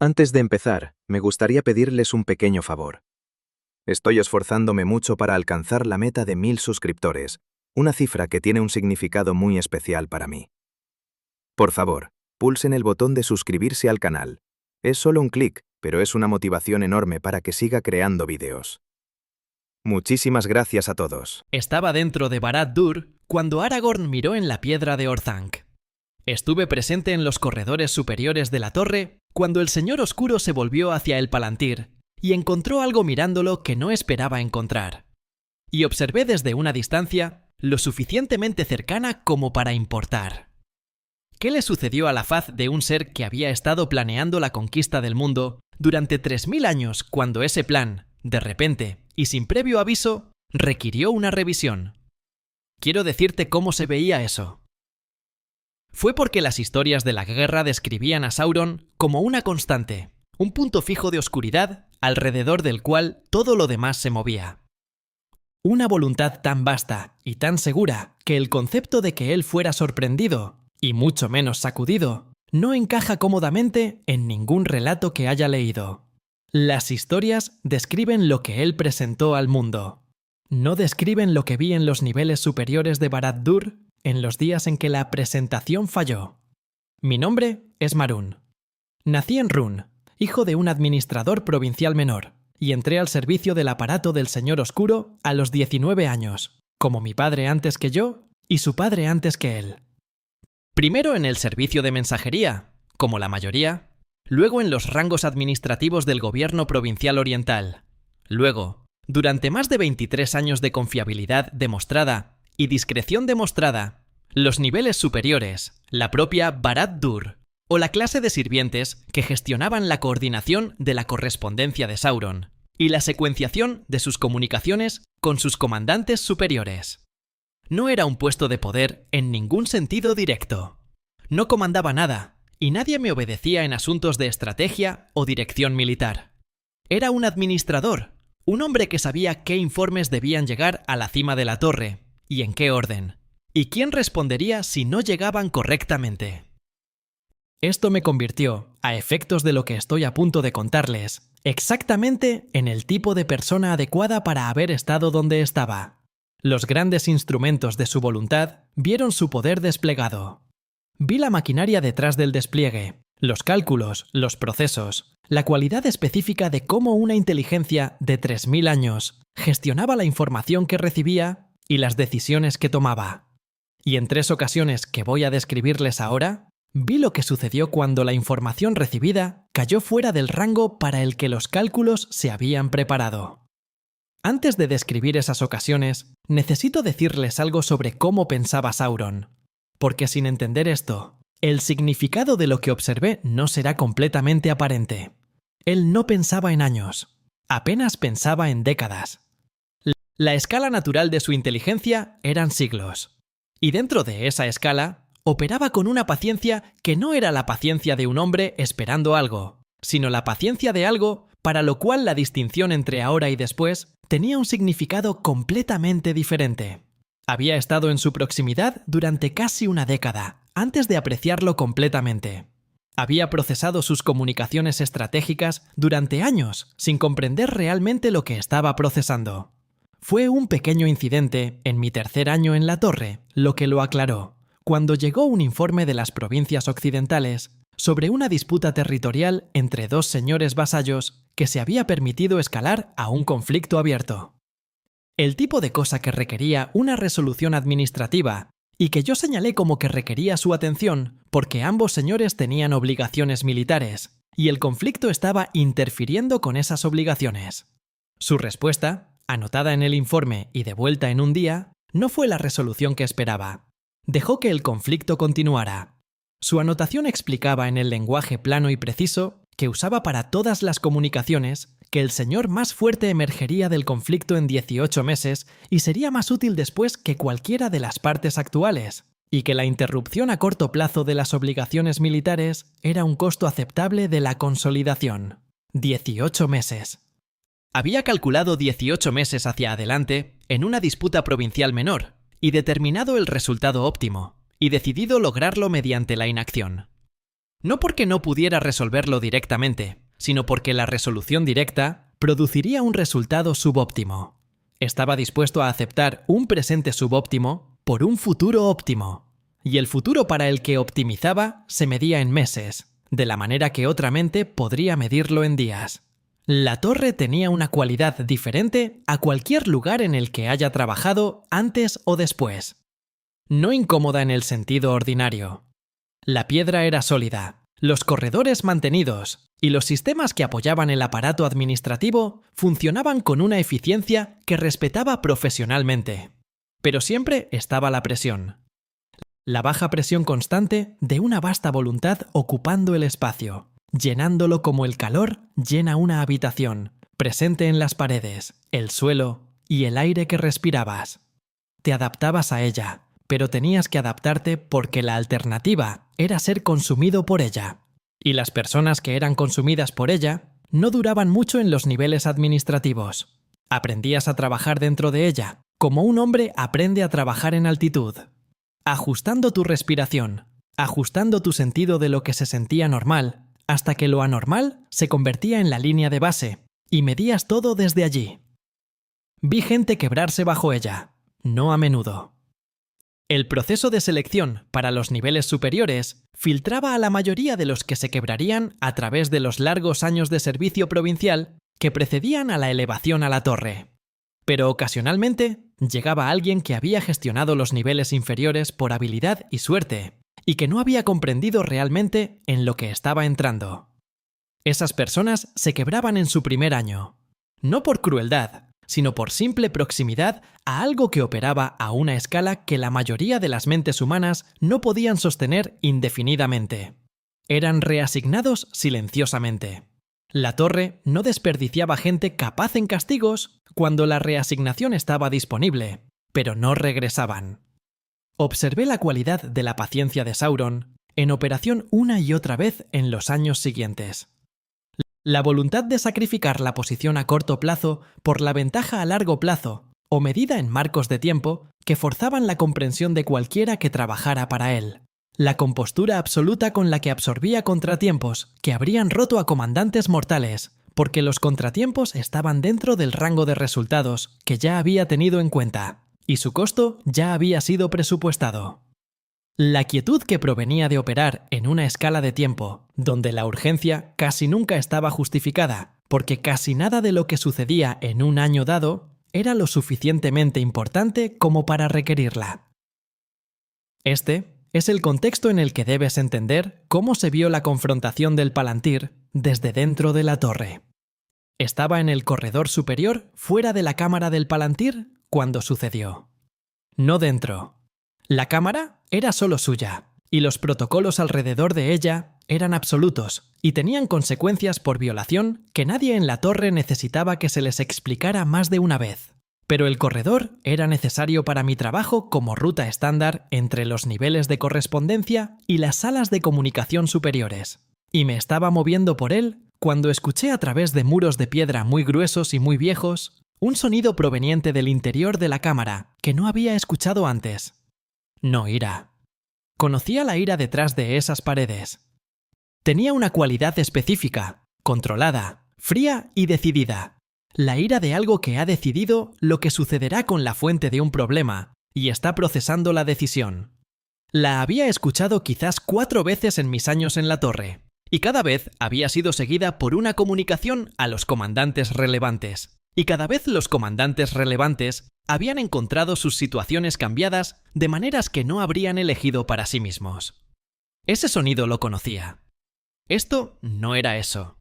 Antes de empezar, me gustaría pedirles un pequeño favor. Estoy esforzándome mucho para alcanzar la meta de 1000 suscriptores, una cifra que tiene un significado muy especial para mí. Por favor, pulsen el botón de suscribirse al canal. Es solo un clic, pero es una motivación enorme para que siga creando vídeos. Muchísimas gracias a todos. Estaba dentro de Barad-dûr cuando Aragorn miró en la piedra de Orthanc. Estuve presente en los corredores superiores de la torre cuando el Señor Oscuro se volvió hacia el Palantir y encontró algo mirándolo que no esperaba encontrar. Y observé desde una distancia lo suficientemente cercana como para importar. ¿Qué le sucedió a la faz de un ser que había estado planeando la conquista del mundo durante 3000 años cuando ese plan, de repente y sin previo aviso, requirió una revisión? Quiero decirte cómo se veía eso. Fue porque las historias de la guerra describían a Sauron como una constante, un punto fijo de oscuridad alrededor del cual todo lo demás se movía. Una voluntad tan vasta y tan segura que el concepto de que él fuera sorprendido, y mucho menos sacudido, no encaja cómodamente en ningún relato que haya leído. Las historias describen lo que él presentó al mundo. No describen lo que vi en los niveles superiores de Barad-dûr en los días en que la presentación falló. Mi nombre es Mārûn. Nací en Rhûn, hijo de un administrador provincial menor, y entré al servicio del aparato del Señor Oscuro a los 19 años, como mi padre antes que yo y su padre antes que él. Primero en el servicio de mensajería, como la mayoría, luego en los rangos administrativos del gobierno provincial oriental, luego, durante más de 23 años de confiabilidad demostrada y discreción demostrada, los niveles superiores, la propia Barad-dûr, o la clase de sirvientes que gestionaban la coordinación de la correspondencia de Sauron y la secuenciación de sus comunicaciones con sus comandantes superiores. No era un puesto de poder en ningún sentido directo. No comandaba nada, y nadie me obedecía en asuntos de estrategia o dirección militar. Era un administrador, un hombre que sabía qué informes debían llegar a la cima de la torre, y en qué orden, y quién respondería si no llegaban correctamente. Esto me convirtió, a efectos de lo que estoy a punto de contarles, exactamente en el tipo de persona adecuada para haber estado donde estaba. Los grandes instrumentos de su voluntad vieron su poder desplegado. Vi la maquinaria detrás del despliegue, los cálculos, los procesos, la cualidad específica de cómo una inteligencia de 3000 años gestionaba la información que recibía y las decisiones que tomaba. Y en 3 ocasiones que voy a describirles ahora, vi lo que sucedió cuando la información recibida cayó fuera del rango para el que los cálculos se habían preparado. Antes de describir esas ocasiones, necesito decirles algo sobre cómo pensaba Sauron, porque sin entender esto, el significado de lo que observé no será completamente aparente. Él no pensaba en años, apenas pensaba en décadas. La escala natural de su inteligencia eran siglos, y dentro de esa escala, operaba con una paciencia que no era la paciencia de un hombre esperando algo, sino la paciencia de algo para lo cual la distinción entre ahora y después tenía un significado completamente diferente. Había estado en su proximidad durante casi una década, antes de apreciarlo completamente. Había procesado sus comunicaciones estratégicas durante años, sin comprender realmente lo que estaba procesando. Fue un pequeño incidente, en mi 3er año en la torre, lo que lo aclaró, cuando llegó un informe de las provincias occidentales sobre una disputa territorial entre 2 señores vasallos que se había permitido escalar a un conflicto abierto. El tipo de cosa que requería una resolución administrativa y que yo señalé como que requería su atención porque ambos señores tenían obligaciones militares y el conflicto estaba interfiriendo con esas obligaciones. Su respuesta, anotada en el informe y devuelta en un día, no fue la resolución que esperaba. Dejó que el conflicto continuara. Su anotación explicaba en el lenguaje plano y preciso que usaba para todas las comunicaciones que el señor más fuerte emergería del conflicto en 18 meses y sería más útil después que cualquiera de las partes actuales, y que la interrupción a corto plazo de las obligaciones militares era un costo aceptable de la consolidación. 18 meses. Había calculado 18 meses hacia adelante en una disputa provincial menor, y determinado el resultado óptimo, y decidido lograrlo mediante la inacción. No porque no pudiera resolverlo directamente, sino porque la resolución directa produciría un resultado subóptimo. Estaba dispuesto a aceptar un presente subóptimo por un futuro óptimo, y el futuro para el que optimizaba se medía en meses, de la manera que otra mente podría medirlo en días. La torre tenía una cualidad diferente a cualquier lugar en el que haya trabajado antes o después. No incómoda en el sentido ordinario. La piedra era sólida, los corredores mantenidos y los sistemas que apoyaban el aparato administrativo funcionaban con una eficiencia que respetaba profesionalmente. Pero siempre estaba la presión. La baja presión constante de una vasta voluntad ocupando el espacio, llenándolo como el calor llena una habitación, presente en las paredes, el suelo y el aire que respirabas. Te adaptabas a ella, pero tenías que adaptarte porque la alternativa era ser consumido por ella. Y las personas que eran consumidas por ella no duraban mucho en los niveles administrativos. Aprendías a trabajar dentro de ella, como un hombre aprende a trabajar en altitud, ajustando tu respiración, ajustando tu sentido de lo que se sentía normal, hasta que lo anormal se convertía en la línea de base, y medías todo desde allí. Vi gente quebrarse bajo ella, no a menudo. El proceso de selección para los niveles superiores filtraba a la mayoría de los que se quebrarían a través de los largos años de servicio provincial que precedían a la elevación a la torre. Pero ocasionalmente llegaba alguien que había gestionado los niveles inferiores por habilidad y suerte, y que no había comprendido realmente en lo que estaba entrando. Esas personas se quebraban en su primer año, no por crueldad, sino por simple proximidad a algo que operaba a una escala que la mayoría de las mentes humanas no podían sostener indefinidamente. Eran reasignados silenciosamente. La torre no desperdiciaba gente capaz en castigos cuando la reasignación estaba disponible, pero no regresaban. Observé la cualidad de la paciencia de Sauron en operación una y otra vez en los años siguientes. La voluntad de sacrificar la posición a corto plazo por la ventaja a largo plazo, o medida en marcos de tiempo, que forzaban la comprensión de cualquiera que trabajara para él. La compostura absoluta con la que absorbía contratiempos que habrían roto a comandantes mortales, porque los contratiempos estaban dentro del rango de resultados que ya había tenido en cuenta, y su costo ya había sido presupuestado. La quietud que provenía de operar en una escala de tiempo, donde la urgencia casi nunca estaba justificada, porque casi nada de lo que sucedía en un año dado era lo suficientemente importante como para requerirla. Este es el contexto en el que debes entender cómo se vio la confrontación del Palantir desde dentro de la torre. Estaba en el corredor superior fuera de la cámara del Palantir cuando sucedió. No dentro. La cámara era solo suya, y los protocolos alrededor de ella eran absolutos y tenían consecuencias por violación que nadie en la torre necesitaba que se les explicara más de una vez. Pero el corredor era necesario para mi trabajo como ruta estándar entre los niveles de correspondencia y las salas de comunicación superiores, y me estaba moviendo por él cuando escuché a través de muros de piedra muy gruesos y muy viejos un sonido proveniente del interior de la cámara que no había escuchado antes. No ira. Conocía la ira detrás de esas paredes. Tenía una cualidad específica, controlada, fría y decidida. La ira de algo que ha decidido lo que sucederá con la fuente de un problema y está procesando la decisión. La había escuchado quizás 4 veces en mis años en la torre, y cada vez había sido seguida por una comunicación a los comandantes relevantes. Y cada vez los comandantes relevantes habían encontrado sus situaciones cambiadas de maneras que no habrían elegido para sí mismos. Ese sonido lo conocía. Esto no era eso.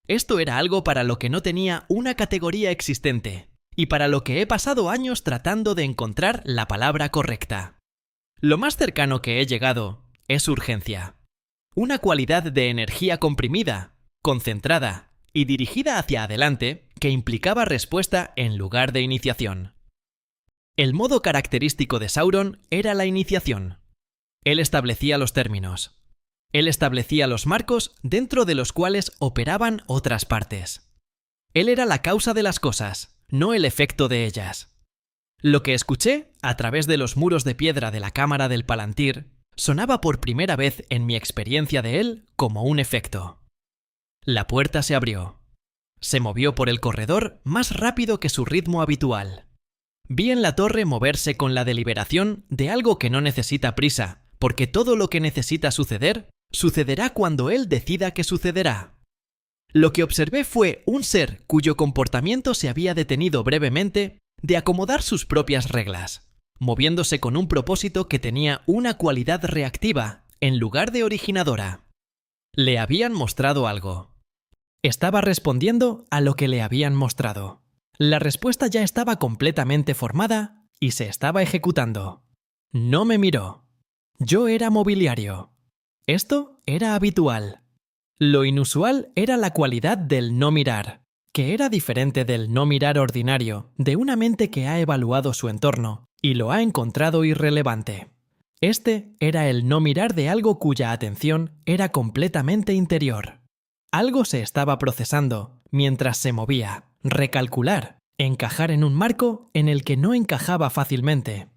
Esto era algo para lo que no tenía una categoría existente, y para lo que he pasado años tratando de encontrar la palabra correcta. Lo más cercano que he llegado es urgencia. Una cualidad de energía comprimida, concentrada y dirigida hacia adelante que implicaba respuesta en lugar de iniciación. El modo característico de Sauron era la iniciación. Él establecía los términos. Él establecía los marcos dentro de los cuales operaban otras partes. Él era la causa de las cosas, no el efecto de ellas. Lo que escuché a través de los muros de piedra de la cámara del Palantir sonaba por primera vez en mi experiencia de él como un efecto. La puerta se abrió. Se movió por el corredor más rápido que su ritmo habitual. Vi en la torre moverse con la deliberación de algo que no necesita prisa, porque todo lo que necesita suceder, sucederá cuando él decida que sucederá. Lo que observé fue un ser cuyo comportamiento se había detenido brevemente de acomodar sus propias reglas, moviéndose con un propósito que tenía una cualidad reactiva en lugar de originadora. Le habían mostrado algo. Estaba respondiendo a lo que le habían mostrado. La respuesta ya estaba completamente formada y se estaba ejecutando. No me miró. Yo era mobiliario. Esto era habitual. Lo inusual era la cualidad del no mirar, que era diferente del no mirar ordinario de una mente que ha evaluado su entorno y lo ha encontrado irrelevante. Este era el no mirar de algo cuya atención era completamente interior. Algo se estaba procesando mientras se movía, recalcular, encajar en un marco en el que no encajaba fácilmente.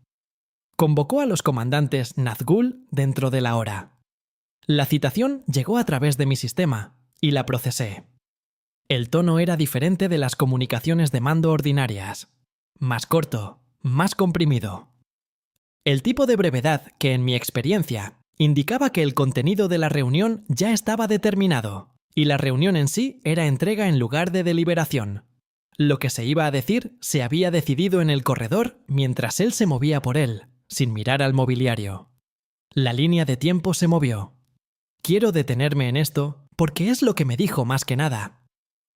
Convocó a los comandantes Nazgûl dentro de la hora. La citación llegó a través de mi sistema y la procesé. El tono era diferente de las comunicaciones de mando ordinarias. Más corto, más comprimido. El tipo de brevedad que, en mi experiencia, indicaba que el contenido de la reunión ya estaba determinado, y la reunión en sí era entrega en lugar de deliberación. Lo que se iba a decir se había decidido en el corredor mientras él se movía por él, sin mirar al mobiliario. La línea de tiempo se movió. Quiero detenerme en esto porque es lo que me dijo más que nada.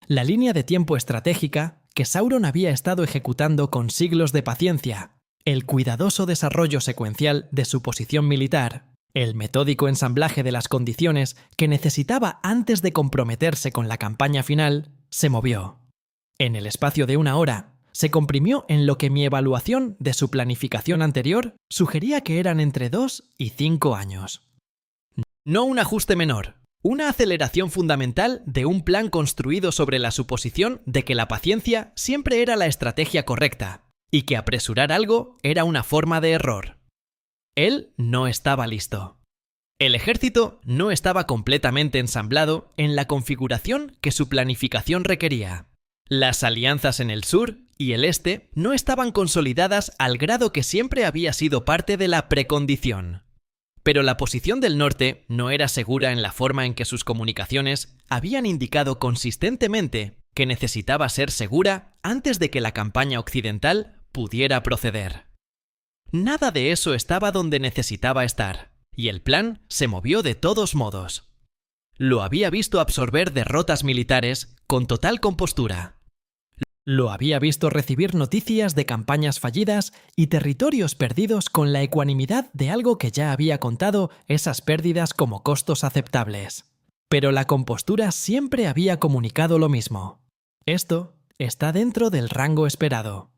La línea de tiempo estratégica que Sauron había estado ejecutando con siglos de paciencia, el cuidadoso desarrollo secuencial de su posición militar, el metódico ensamblaje de las condiciones que necesitaba antes de comprometerse con la campaña final, se movió. En el espacio de una hora, se comprimió en lo que mi evaluación de su planificación anterior sugería que eran entre 2 y 5 años. No un ajuste menor, una aceleración fundamental de un plan construido sobre la suposición de que la paciencia siempre era la estrategia correcta y que apresurar algo era una forma de error. Él no estaba listo. El ejército no estaba completamente ensamblado en la configuración que su planificación requería. Las alianzas en el sur y el este no estaban consolidadas al grado que siempre había sido parte de la precondición. Pero la posición del norte no era segura en la forma en que sus comunicaciones habían indicado consistentemente que necesitaba ser segura antes de que la campaña occidental pudiera proceder. Nada de eso estaba donde necesitaba estar, y el plan se movió de todos modos. Lo había visto absorber derrotas militares con total compostura. Lo había visto recibir noticias de campañas fallidas y territorios perdidos con la ecuanimidad de algo que ya había contado esas pérdidas como costos aceptables. Pero la compostura siempre había comunicado lo mismo. Esto está dentro del rango esperado.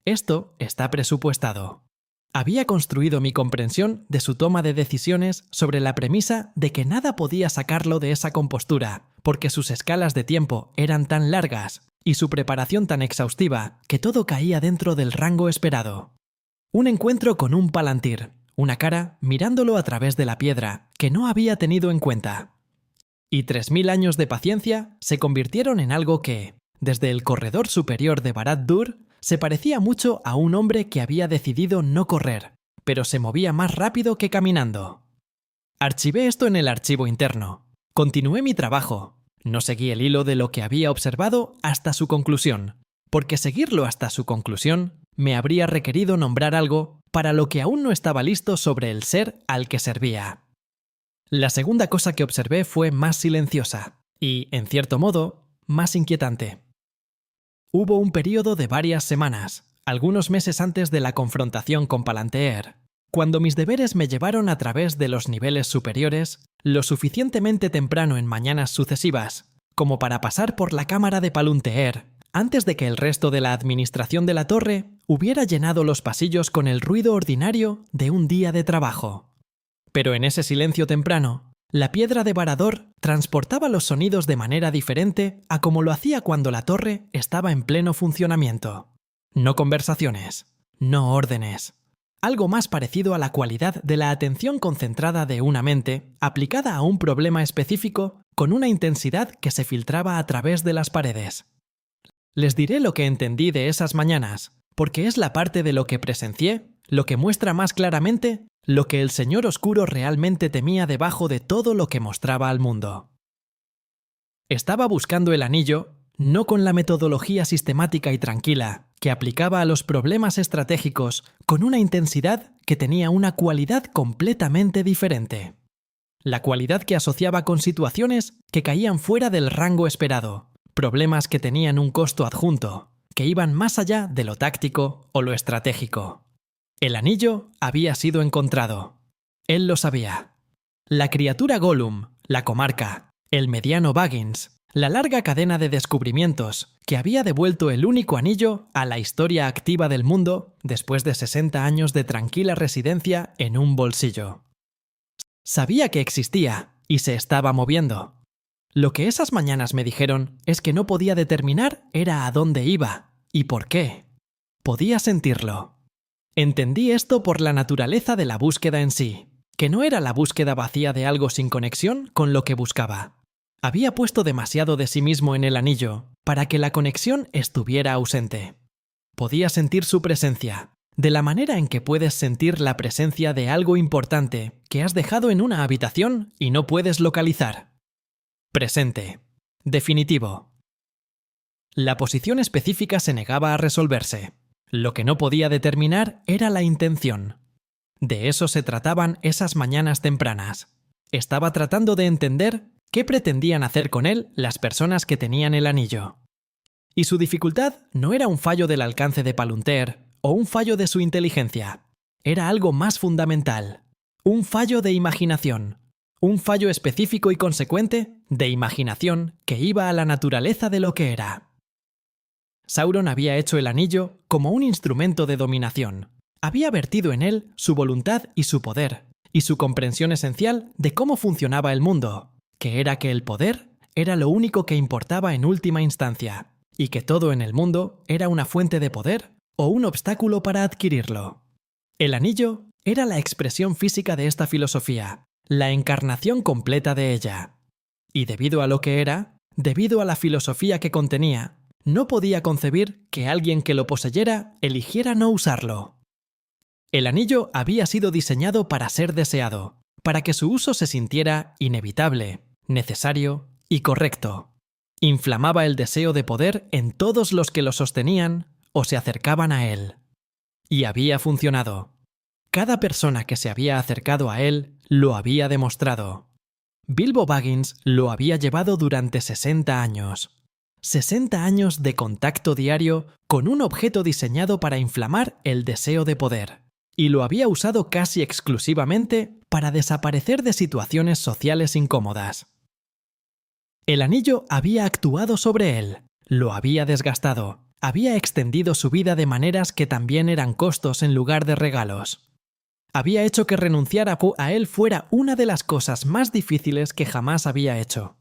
Esto está presupuestado. Había construido mi comprensión de su toma de decisiones sobre la premisa de que nada podía sacarlo de esa compostura, porque sus escalas de tiempo eran tan largas y su preparación tan exhaustiva que todo caía dentro del rango esperado. Un encuentro con un palantir, una cara mirándolo a través de la piedra que no había tenido en cuenta. Y 3000 años de paciencia se convirtieron en algo que, desde el corredor superior de Barad-dûr, se parecía mucho a un hombre que había decidido no correr, pero se movía más rápido que caminando. Archivé esto en el archivo interno. Continué mi trabajo. No seguí el hilo de lo que había observado hasta su conclusión, porque seguirlo hasta su conclusión me habría requerido nombrar algo para lo que aún no estaba listo sobre el ser al que servía. La segunda cosa que observé fue más silenciosa y, en cierto modo, más inquietante. Hubo un período de varias semanas, algunos meses antes de la confrontación con Palantir, cuando mis deberes me llevaron a través de los niveles superiores lo suficientemente temprano en mañanas sucesivas como para pasar por la cámara de Palunteer antes de que el resto de la administración de la torre hubiera llenado los pasillos con el ruido ordinario de un día de trabajo. Pero en ese silencio temprano, la piedra de Varador transportaba los sonidos de manera diferente a como lo hacía cuando la torre estaba en pleno funcionamiento. No conversaciones, no órdenes. algo más parecido a la cualidad de la atención concentrada de una mente aplicada a un problema específico con una intensidad que se filtraba a través de las paredes. Les diré lo que entendí de esas mañanas, porque es la parte de lo que presencié, lo que muestra más claramente lo que el Señor Oscuro realmente temía debajo de todo lo que mostraba al mundo. Estaba buscando el anillo, no con la metodología sistemática y tranquila que aplicaba a los problemas estratégicos con una intensidad que tenía una cualidad completamente diferente. La cualidad que asociaba con situaciones que caían fuera del rango esperado, problemas que tenían un costo adjunto, que iban más allá de lo táctico o lo estratégico. El anillo había sido encontrado. Él lo sabía. La criatura Gollum, la comarca, el mediano Baggins, la larga cadena de descubrimientos que había devuelto el único anillo a la historia activa del mundo después de 60 años de tranquila residencia en un bolsillo. Sabía que existía y se estaba moviendo. Lo que esas mañanas me dijeron es que no podía determinar era a dónde iba y por qué. Podía sentirlo. Entendí esto por la naturaleza de la búsqueda en sí, que no era la búsqueda vacía de algo sin conexión con lo que buscaba. Había puesto demasiado de sí mismo en el anillo para que la conexión estuviera ausente. Podía sentir su presencia, de la manera en que puedes sentir la presencia de algo importante que has dejado en una habitación y no puedes localizar. Presente. Definitivo. La posición específica se negaba a resolverse. Lo que no podía determinar era la intención. De eso se trataban esas mañanas tempranas. Estaba tratando de entender qué pretendían hacer con él las personas que tenían el anillo. Y su dificultad no era un fallo del alcance de Palunter o un fallo de su inteligencia. Era algo más fundamental. Un fallo de imaginación. Un fallo específico y consecuente de imaginación que iba a la naturaleza de lo que era. Sauron había hecho el anillo como un instrumento de dominación. Había vertido en él su voluntad y su poder, y su comprensión esencial de cómo funcionaba el mundo, que era que el poder era lo único que importaba en última instancia, y que todo en el mundo era una fuente de poder o un obstáculo para adquirirlo. El anillo era la expresión física de esta filosofía, la encarnación completa de ella. Y debido a lo que era, debido a la filosofía que contenía, no podía concebir que alguien que lo poseyera eligiera no usarlo. El anillo había sido diseñado para ser deseado, para que su uso se sintiera inevitable, necesario y correcto. Inflamaba el deseo de poder en todos los que lo sostenían o se acercaban a él. Y había funcionado. Cada persona que se había acercado a él lo había demostrado. Bilbo Baggins lo había llevado durante 60 años. 60 años de contacto diario con un objeto diseñado para inflamar el deseo de poder. Y lo había usado casi exclusivamente para desaparecer de situaciones sociales incómodas. El anillo había actuado sobre él, lo había desgastado, había extendido su vida de maneras que también eran costos en lugar de regalos. Había hecho que renunciar a él fuera una de las cosas más difíciles que jamás había hecho.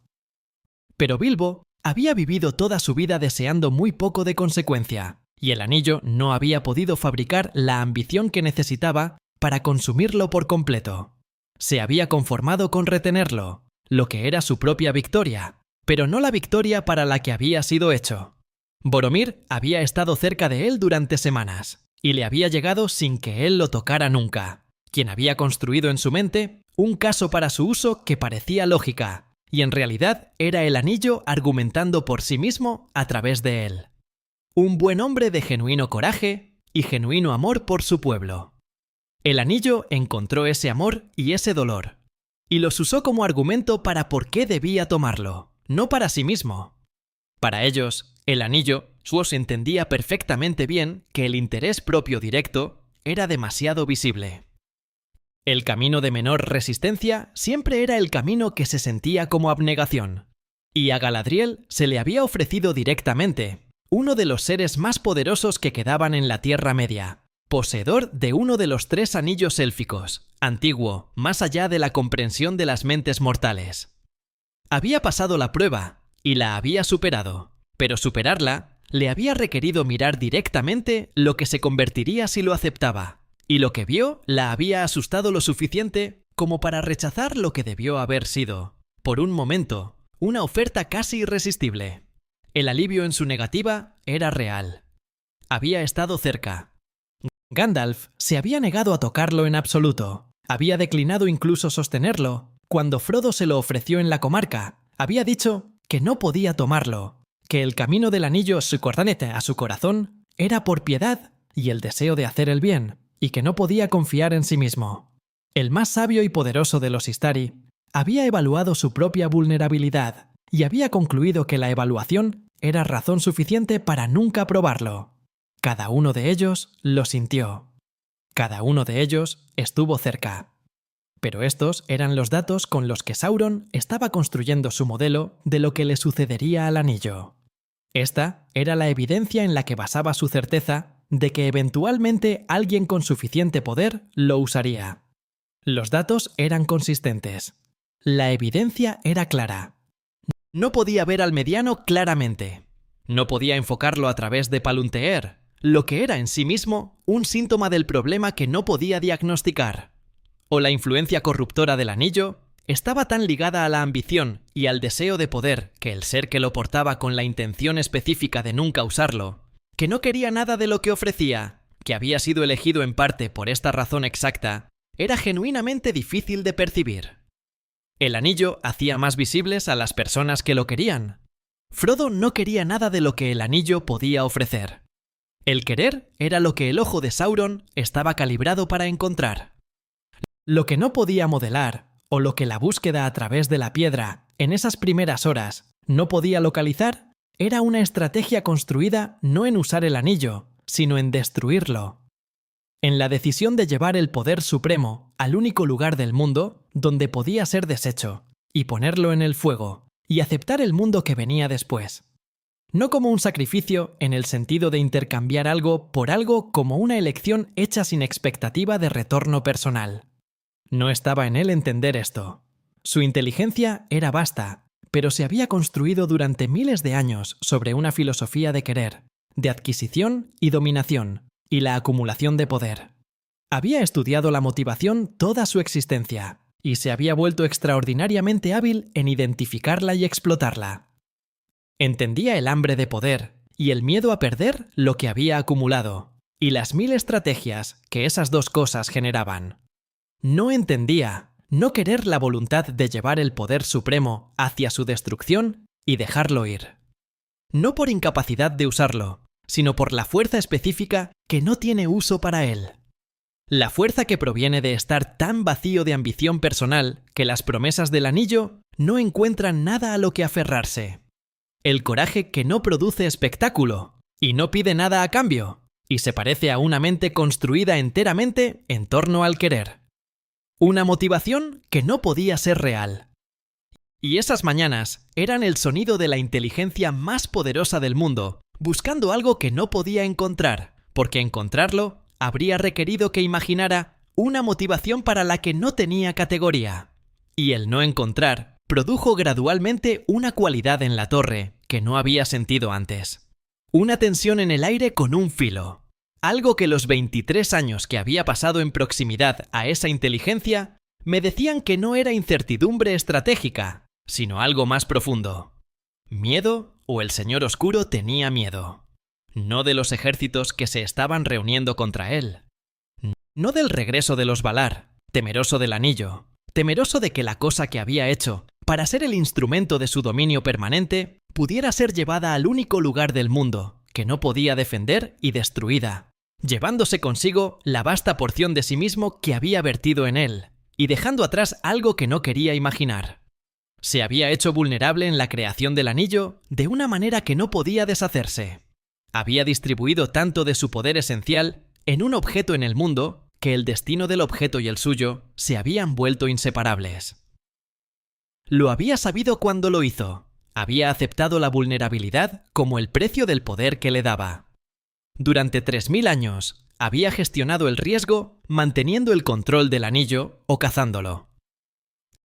Pero Bilbo había vivido toda su vida deseando muy poco de consecuencia, y el anillo no había podido fabricar la ambición que necesitaba para consumirlo por completo. Se había conformado con retenerlo, lo que era su propia victoria, pero no la victoria para la que había sido hecho. Boromir había estado cerca de él durante semanas, y le había llegado sin que él lo tocara nunca, quien había construido en su mente un caso para su uso que parecía lógica, y en realidad era el anillo argumentando por sí mismo a través de él. Un buen hombre de genuino coraje y genuino amor por su pueblo. El anillo encontró ese amor y ese dolor, y los usó como argumento para por qué debía tomarlo, no para sí mismo. Para ellos, el anillo, Suos entendía perfectamente bien que el interés propio directo era demasiado visible. El camino de menor resistencia siempre era el camino que se sentía como abnegación, y a Galadriel se le había ofrecido directamente, uno de los seres más poderosos que quedaban en la Tierra Media, poseedor de uno de los 3 anillos élficos, antiguo, más allá de la comprensión de las mentes mortales. Había pasado la prueba, y la había superado, pero superarla le había requerido mirar directamente lo que se convertiría si lo aceptaba, y lo que vio la había asustado lo suficiente como para rechazar lo que debió haber sido, por un momento, una oferta casi irresistible. El alivio en su negativa era real. Había estado cerca. Gandalf se había negado a tocarlo en absoluto. Había declinado incluso sostenerlo. Cuando Frodo se lo ofreció en la comarca, había dicho que no podía tomarlo, que el camino del anillo a su corazón era por piedad y el deseo de hacer el bien, y que no podía confiar en sí mismo. El más sabio y poderoso de los Istari había evaluado su propia vulnerabilidad y había concluido que la evaluación era razón suficiente para nunca probarlo. Cada uno de ellos lo sintió. Cada uno de ellos estuvo cerca. Pero estos eran los datos con los que Sauron estaba construyendo su modelo de lo que le sucedería al anillo. Esta era la evidencia en la que basaba su certeza de que eventualmente alguien con suficiente poder lo usaría. Los datos eran consistentes. La evidencia era clara. No podía ver al mediano claramente. No podía enfocarlo a través de Palunteer, lo que era en sí mismo un síntoma del problema que no podía diagnosticar. O la influencia corruptora del anillo estaba tan ligada a la ambición y al deseo de poder que el ser que lo portaba con la intención específica de nunca usarlo, que no quería nada de lo que ofrecía, que había sido elegido en parte por esta razón exacta, era genuinamente difícil de percibir. El anillo hacía más visibles a las personas que lo querían. Frodo no quería nada de lo que el anillo podía ofrecer. El querer era lo que el ojo de Sauron estaba calibrado para encontrar. Lo que no podía modelar, o lo que la búsqueda a través de la piedra, en esas primeras horas, no podía localizar, era una estrategia construida no en usar el anillo, sino en destruirlo. En la decisión de llevar el poder supremo al único lugar del mundo donde podía ser deshecho, y ponerlo en el fuego, y aceptar el mundo que venía después. No como un sacrificio en el sentido de intercambiar algo por algo como una elección hecha sin expectativa de retorno personal. No estaba en él entender esto. Su inteligencia era vasta, pero se había construido durante miles de años sobre una filosofía de querer, de adquisición y dominación, y la acumulación de poder. Había estudiado la motivación toda su existencia, y se había vuelto extraordinariamente hábil en identificarla y explotarla. Entendía el hambre de poder y el miedo a perder lo que había acumulado, y las 1000 estrategias que esas dos cosas generaban. No entendía no querer la voluntad de llevar el poder supremo hacia su destrucción y dejarlo ir. No por incapacidad de usarlo, sino por la fuerza específica que no tiene uso para él. La fuerza que proviene de estar tan vacío de ambición personal que las promesas del anillo no encuentran nada a lo que aferrarse. El coraje que no produce espectáculo y no pide nada a cambio, y se parece a una mente construida enteramente en torno al querer. Una motivación que no podía ser real. Y esas mañanas eran el sonido de la inteligencia más poderosa del mundo, buscando algo que no podía encontrar, porque encontrarlo habría requerido que imaginara una motivación para la que no tenía categoría. Y el no encontrar produjo gradualmente una cualidad en la torre que no había sentido antes. Una tensión en el aire con un filo. Algo que los 23 años que había pasado en proximidad a esa inteligencia me decían que no era incertidumbre estratégica, sino algo más profundo. Miedo, o el Señor Oscuro tenía miedo. No de los ejércitos que se estaban reuniendo contra él. No del regreso de los Valar, temeroso del anillo, temeroso de que la cosa que había hecho, para ser el instrumento de su dominio permanente, pudiera ser llevada al único lugar del mundo que no podía defender y destruida, llevándose consigo la vasta porción de sí mismo que había vertido en él, y dejando atrás algo que no quería imaginar. Se había hecho vulnerable en la creación del anillo de una manera que no podía deshacerse. Había distribuido tanto de su poder esencial en un objeto en el mundo que el destino del objeto y el suyo se habían vuelto inseparables. Lo había sabido cuando lo hizo. Había aceptado la vulnerabilidad como el precio del poder que le daba. Durante 3000 años había gestionado el riesgo manteniendo el control del anillo o cazándolo.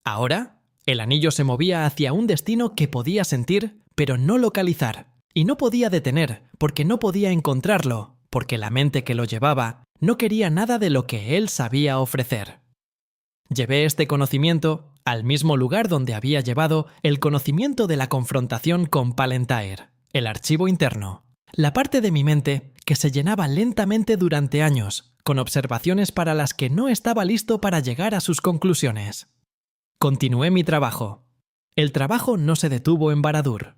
Ahora, el anillo se movía hacia un destino que podía sentir pero no localizar, y no podía detener porque no podía encontrarlo, porque la mente que lo llevaba No quería nada de lo que él sabía ofrecer. Llevé este conocimiento al mismo lugar donde había llevado el conocimiento de la confrontación con Palantir, el archivo interno, la parte de mi mente que se llenaba lentamente durante años, con observaciones para las que no estaba listo para llegar a sus conclusiones. Continué mi trabajo. El trabajo no se detuvo en Barad-dûr.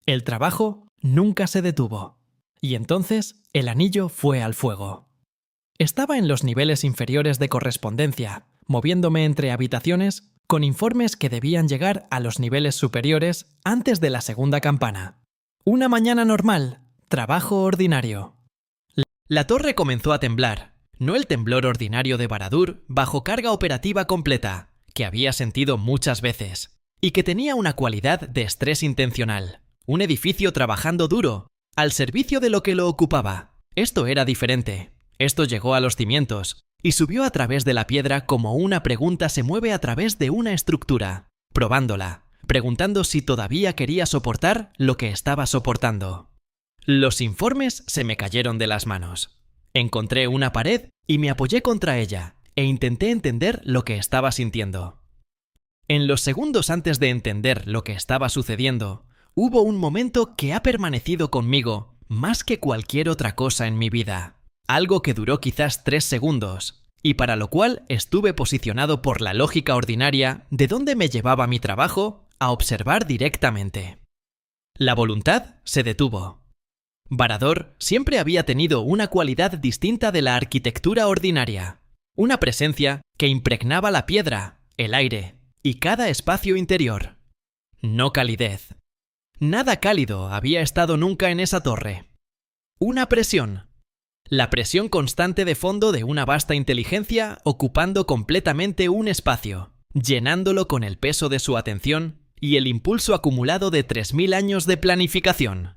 El trabajo nunca se detuvo. Y entonces el anillo fue al fuego. Estaba en los niveles inferiores de correspondencia, moviéndome entre habitaciones con informes que debían llegar a los niveles superiores antes de la segunda campana. Una mañana normal, trabajo ordinario. La torre comenzó a temblar, no el temblor ordinario de Barad-dûr bajo carga operativa completa, que había sentido muchas veces, y que tenía una cualidad de estrés intencional. Un edificio trabajando duro, al servicio de lo que lo ocupaba. Esto era diferente. Esto llegó a los cimientos, y subió a través de la piedra como una pregunta se mueve a través de una estructura, probándola, preguntando si todavía quería soportar lo que estaba soportando. Los informes se me cayeron de las manos. Encontré una pared y me apoyé contra ella, e intenté entender lo que estaba sintiendo. En los segundos antes de entender lo que estaba sucediendo, hubo un momento que ha permanecido conmigo más que cualquier otra cosa en mi vida. Algo que duró quizás 3 segundos, y para lo cual estuve posicionado por la lógica ordinaria de dónde me llevaba mi trabajo a observar directamente. La voluntad se detuvo. Barad-dûr siempre había tenido una cualidad distinta de la arquitectura ordinaria, una presencia que impregnaba la piedra, el aire y cada espacio interior. No calidez. Nada cálido había estado nunca en esa torre. Una presión. La presión constante de fondo de una vasta inteligencia ocupando completamente un espacio, llenándolo con el peso de su atención y el impulso acumulado de 3000 años de planificación.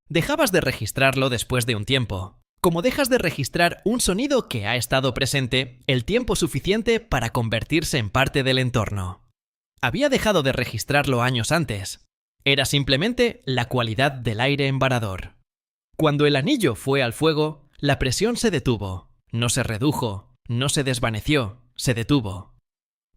Dejabas de registrarlo después de un tiempo, como dejas de registrar un sonido que ha estado presente el tiempo suficiente para convertirse en parte del entorno. Había dejado de registrarlo años antes. Era simplemente la cualidad del aire en Barad-dûr. Cuando el anillo fue al fuego, la presión se detuvo, no se redujo, no se desvaneció, se detuvo.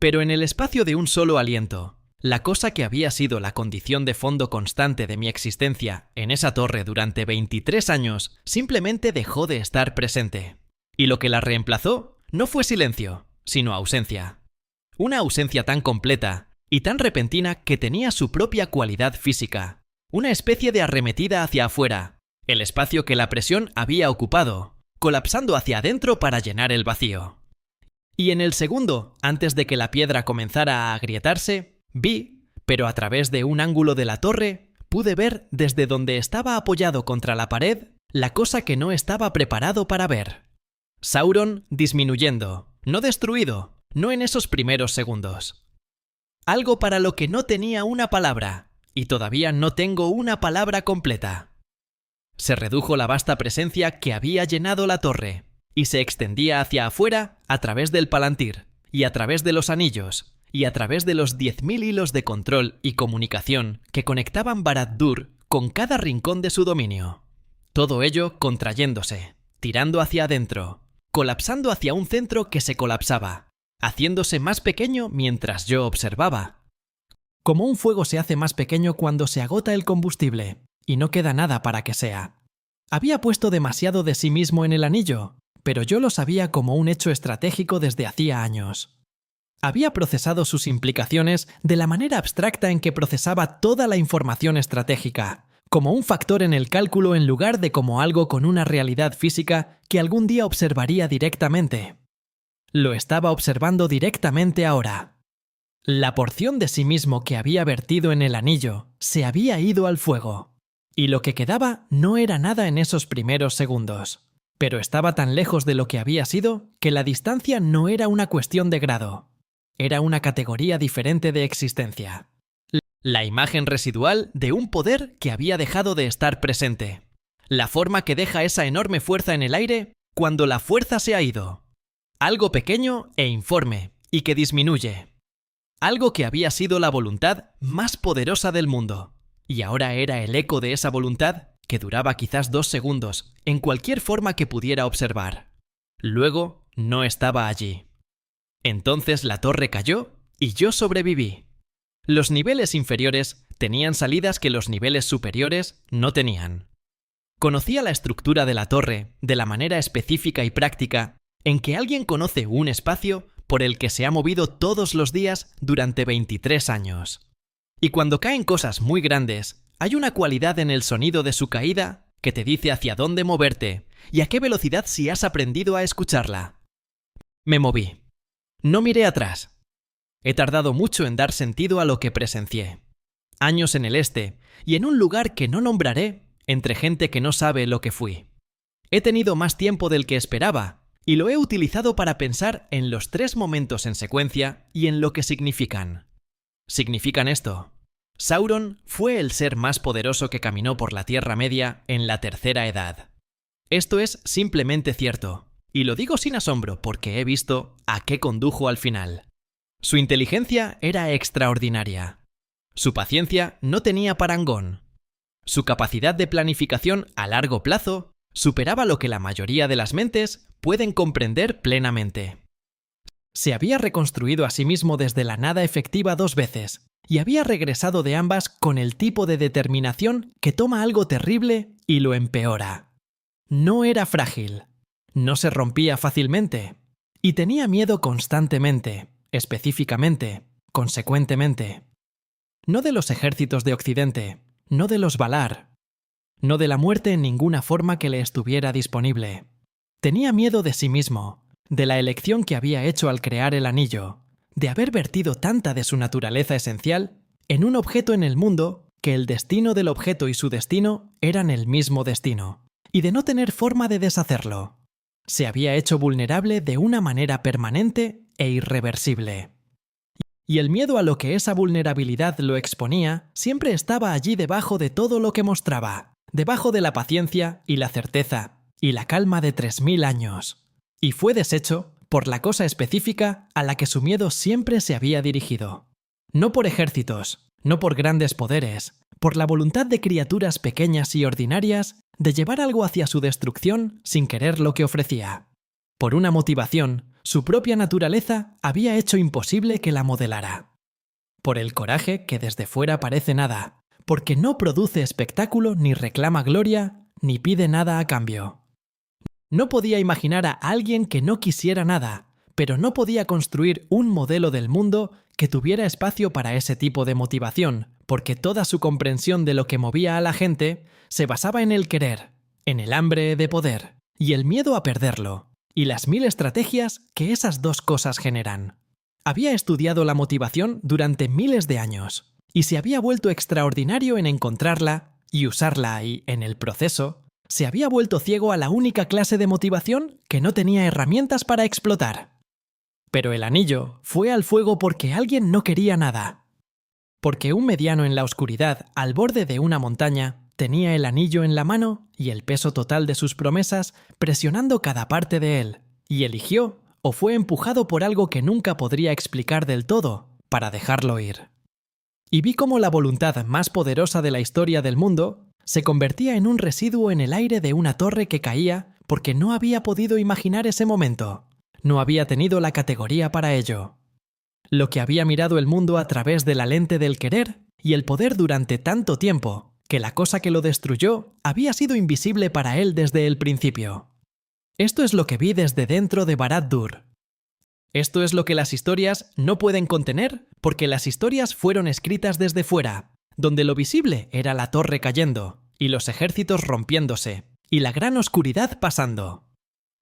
Pero en el espacio de un solo aliento, la cosa que había sido la condición de fondo constante de mi existencia en esa torre durante 23 años simplemente dejó de estar presente. Y lo que la reemplazó no fue silencio, sino ausencia. Una ausencia tan completa y tan repentina que tenía su propia cualidad física, una especie de arremetida hacia afuera, el espacio que la presión había ocupado, colapsando hacia adentro para llenar el vacío. Y en el segundo, antes de que la piedra comenzara a agrietarse, vi, pero a través de un ángulo de la torre, pude ver desde donde estaba apoyado contra la pared la cosa que no estaba preparado para ver. Sauron disminuyendo, no destruido, no en esos primeros segundos. Algo para lo que no tenía una palabra, y todavía no tengo una palabra completa. Se redujo la vasta presencia que había llenado la torre, y se extendía hacia afuera a través del Palantir, y a través de los anillos, y a través de los 10.000 hilos de control y comunicación que conectaban Barad-dûr con cada rincón de su dominio. Todo ello contrayéndose, tirando hacia adentro, colapsando hacia un centro que se colapsaba, haciéndose más pequeño mientras yo observaba. Como un fuego se hace más pequeño cuando se agota el combustible, y no queda nada para que sea. Había puesto demasiado de sí mismo en el anillo, pero yo lo sabía como un hecho estratégico desde hacía años. Había procesado sus implicaciones de la manera abstracta en que procesaba toda la información estratégica, como un factor en el cálculo en lugar de como algo con una realidad física que algún día observaría directamente. Lo estaba observando directamente ahora. La porción de sí mismo que había vertido en el anillo se había ido al fuego. Y lo que quedaba no era nada en esos primeros segundos, pero estaba tan lejos de lo que había sido que la distancia no era una cuestión de grado, era una categoría diferente de existencia. La imagen residual de un poder que había dejado de estar presente, la forma que deja esa enorme fuerza en el aire cuando la fuerza se ha ido, algo pequeño e informe y que disminuye, algo que había sido la voluntad más poderosa del mundo. Y ahora era el eco de esa voluntad que duraba quizás 2 segundos, en cualquier forma que pudiera observar. Luego, no estaba allí. Entonces la torre cayó y yo sobreviví. Los niveles inferiores tenían salidas que los niveles superiores no tenían. Conocía la estructura de la torre de la manera específica y práctica en que alguien conoce un espacio por el que se ha movido todos los días durante 23 años. Y cuando caen cosas muy grandes, hay una cualidad en el sonido de su caída que te dice hacia dónde moverte y a qué velocidad si has aprendido a escucharla. Me moví. No miré atrás. He tardado mucho en dar sentido a lo que presencié. Años en el este y en un lugar que no nombraré, entre gente que no sabe lo que fui. He tenido más tiempo del que esperaba y lo he utilizado para pensar en los 3 momentos en secuencia y en lo que significan. Significan esto. Sauron fue el ser más poderoso que caminó por la Tierra Media en la Tercera Edad. Esto es simplemente cierto, y lo digo sin asombro porque he visto a qué condujo al final. Su inteligencia era extraordinaria. Su paciencia no tenía parangón. Su capacidad de planificación a largo plazo superaba lo que la mayoría de las mentes pueden comprender plenamente. Se había reconstruido a sí mismo desde la nada efectiva 2 veces, y había regresado de ambas con el tipo de determinación que toma algo terrible y lo empeora. No era frágil, no se rompía fácilmente, y tenía miedo constantemente, específicamente, consecuentemente. No de los ejércitos de Occidente, no de los Valar, no de la muerte en ninguna forma que le estuviera disponible. Tenía miedo de sí mismo, de la elección que había hecho al crear el anillo, de haber vertido tanta de su naturaleza esencial en un objeto en el mundo que el destino del objeto y su destino eran el mismo destino, y de no tener forma de deshacerlo. Se había hecho vulnerable de una manera permanente e irreversible. Y el miedo a lo que esa vulnerabilidad lo exponía siempre estaba allí debajo de todo lo que mostraba, debajo de la paciencia y la certeza y la calma de 3000 años. Y fue deshecho por la cosa específica a la que su miedo siempre se había dirigido. No por ejércitos, no por grandes poderes, por la voluntad de criaturas pequeñas y ordinarias de llevar algo hacia su destrucción sin querer lo que ofrecía. Por una motivación, su propia naturaleza había hecho imposible que la modelara. Por el coraje que desde fuera parece nada, porque no produce espectáculo ni reclama gloria, ni pide nada a cambio. No podía imaginar a alguien que no quisiera nada, pero no podía construir un modelo del mundo que tuviera espacio para ese tipo de motivación, porque toda su comprensión de lo que movía a la gente se basaba en el querer, en el hambre de poder y el miedo a perderlo, y las 1000 estrategias que esas 2 cosas generan. Había estudiado la motivación durante miles de años, y se había vuelto extraordinario en encontrarla y usarla y, en el proceso, se había vuelto ciego a la única clase de motivación que no tenía herramientas para explotar. Pero el anillo fue al fuego porque alguien no quería nada. Porque un mediano en la oscuridad, al borde de una montaña, tenía el anillo en la mano y el peso total de sus promesas presionando cada parte de él, y eligió o fue empujado por algo que nunca podría explicar del todo para dejarlo ir. Y vi cómo la voluntad más poderosa de la historia del mundo se convertía en un residuo en el aire de una torre que caía porque no había podido imaginar ese momento, no había tenido la categoría para ello. Lo que había mirado el mundo a través de la lente del querer y el poder durante tanto tiempo, que la cosa que lo destruyó había sido invisible para él desde el principio. Esto es lo que vi desde dentro de Barad-dûr. Esto es lo que las historias no pueden contener porque las historias fueron escritas desde fuera, donde lo visible era la torre cayendo, y los ejércitos rompiéndose, y la gran oscuridad pasando.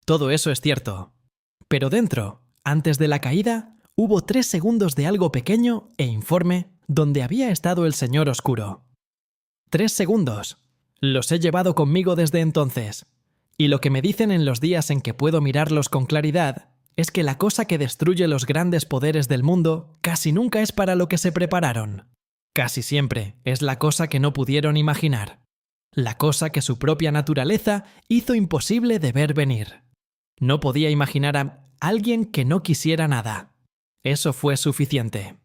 Todo eso es cierto. Pero dentro, antes de la caída, hubo 3 segundos de algo pequeño e informe donde había estado el Señor Oscuro. 3 segundos. Los he llevado conmigo desde entonces. Y lo que me dicen en los días en que puedo mirarlos con claridad es que la cosa que destruye los grandes poderes del mundo casi nunca es para lo que se prepararon. Casi siempre es la cosa que no pudieron imaginar. La cosa que su propia naturaleza hizo imposible de ver venir. No podía imaginar a alguien que no quisiera nada. Eso fue suficiente.